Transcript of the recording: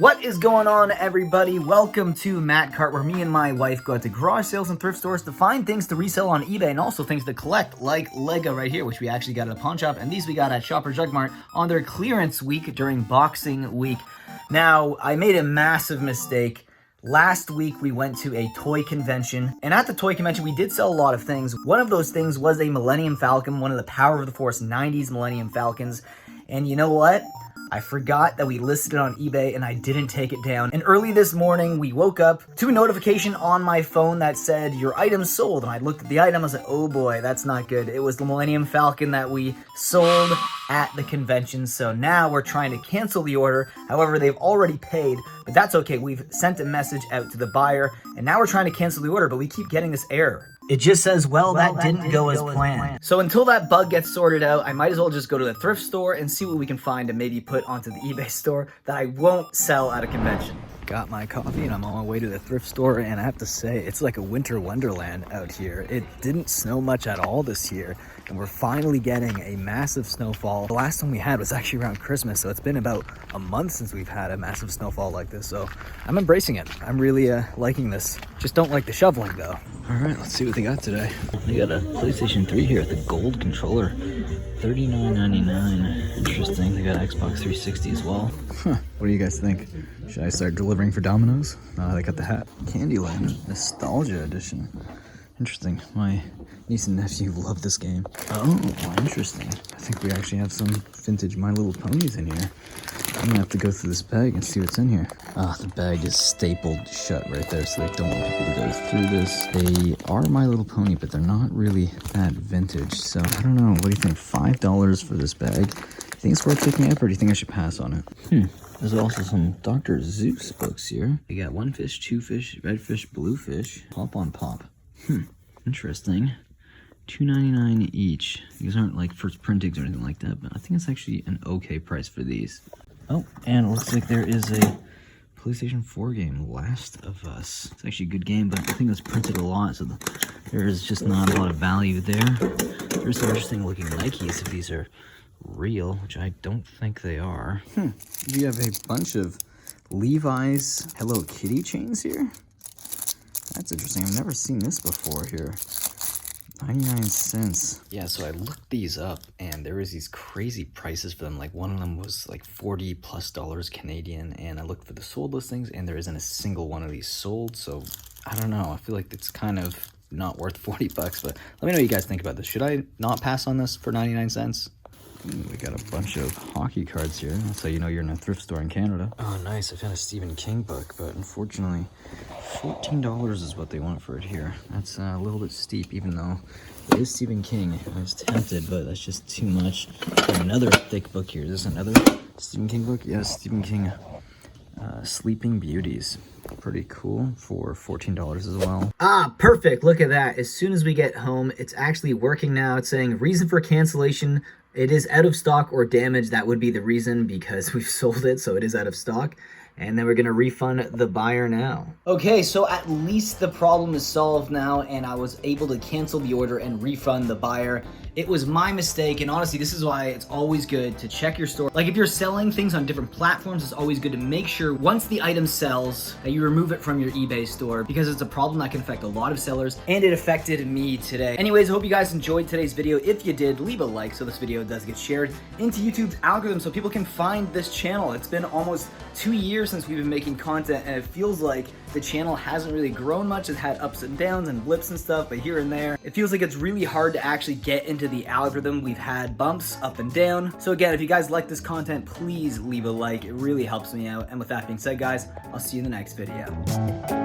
What is going on, everybody? Welcome to Matt Cart, where me and my wife go out to garage sales and thrift stores to find things to resell on eBay and also things to collect, like Lego right here, which we actually got at a pawn shop, and these we got at Shopper Jug Mart on their clearance week during Boxing Week. Now, I made a massive mistake. Last week, we went to a toy convention, and at the toy convention, we did sell a lot of things. One of those things was a Millennium Falcon, one of the Power of the Force 90s Millennium Falcons, and you know what? I forgot that we listed it on eBay and I didn't take it down. And early this morning, we woke up to a notification on my phone that said, your item sold. And I looked at the item, I was like, oh boy, that's not good. It was the Millennium Falcon that we sold at the convention. So now we're trying to cancel the order. However, they've already paid, but that's okay. We've sent a message out to the buyer and now we're trying to cancel the order, but we keep getting this error. It just says, well, that didn't go as planned. So until that bug gets sorted out, I might as well just go to the thrift store and see what we can find to maybe put onto the eBay store that I won't sell at a convention. Got my coffee and I'm on my way to the thrift store, and I have to say, it's like a winter wonderland out here. It didn't snow much at all this year, and we're finally getting a massive snowfall. The last one we had was actually around Christmas, so it's been about a month since we've had a massive snowfall like this, so I'm embracing it. I'm really liking this. Just don't like the shoveling though. All right, let's see what they got today. They got a PlayStation 3 here with a gold controller. $39.99. Interesting. They got Xbox 360 as well. Huh. What do you guys think? Should I start delivering for Domino's? They got the hat. Candyland Nostalgia Edition. Interesting. My niece and nephew love this game. Oh, interesting. I think we actually have some vintage My Little Ponies in here. I'm gonna have to go through this bag and see what's in here. The bag is stapled shut right there, so they don't want people to go through this. They are My Little Pony, but they're not really that vintage. So I don't know. What do you think? $5 for this bag. Do you think it's worth picking up, or do you think I should pass on it? There's also some Dr. Zeus books here. You got one fish, two fish, red fish, blue fish, pop on pop. Interesting. $2.99 each. These aren't like first printings or anything like that, but I think it's actually an okay price for these. Oh, and it looks like there is a PlayStation 4 game, Last of Us. It's actually a good game, but I think it was printed a lot, so there is just not a lot of value there. There's some interesting looking Nikes if these are real, which I don't think they are. You have a bunch of Levi's Hello Kitty chains here. That's interesting. I've never seen this before here. 99 cents. Yeah, so I looked these up and there was these crazy prices for them. Like one of them was like $40+ Canadian, and I looked for the sold listings and there isn't a single one of these sold. So I don't know. I feel like it's kind of not worth $40, but let me know what you guys think about this. Should I not pass on this for 99 cents? We got a bunch of hockey cards here. That's how you know you're in a thrift store in Canada. Oh, nice. I found a Stephen King book, but unfortunately, $14 is what they want for it here. That's a little bit steep, even though it is Stephen King. I was tempted, but that's just too much. Got another thick book here. Is this another Stephen King book? Yes, Stephen King Sleeping Beauties. Pretty cool for $14 as well. Perfect. Look at that. As soon as we get home, it's actually working now. It's saying reason for cancellation. It is out of stock or damaged. That would be the reason, because we've sold it, so it is out of stock. And then we're gonna refund the buyer now. Okay, so at least the problem is solved now, and I was able to cancel the order and refund the buyer. It was my mistake, and honestly, this is why it's always good to check your store. Like if you're selling things on different platforms, it's always good to make sure once the item sells that you remove it from your eBay store, because it's a problem that can affect a lot of sellers, and it affected me today. Anyways, I hope you guys enjoyed today's video. If you did, leave a like so this video does get shared into YouTube's algorithm so people can find this channel. It's been almost 2 years since we've been making content, and it feels like the channel hasn't really grown much. It's had ups and downs and blips and stuff, but here and there, it feels like it's really hard to actually get into the algorithm. We've had bumps up and down. So again, if you guys like this content, please leave a like. It really helps me out. And with that being said, guys, I'll see you in the next video.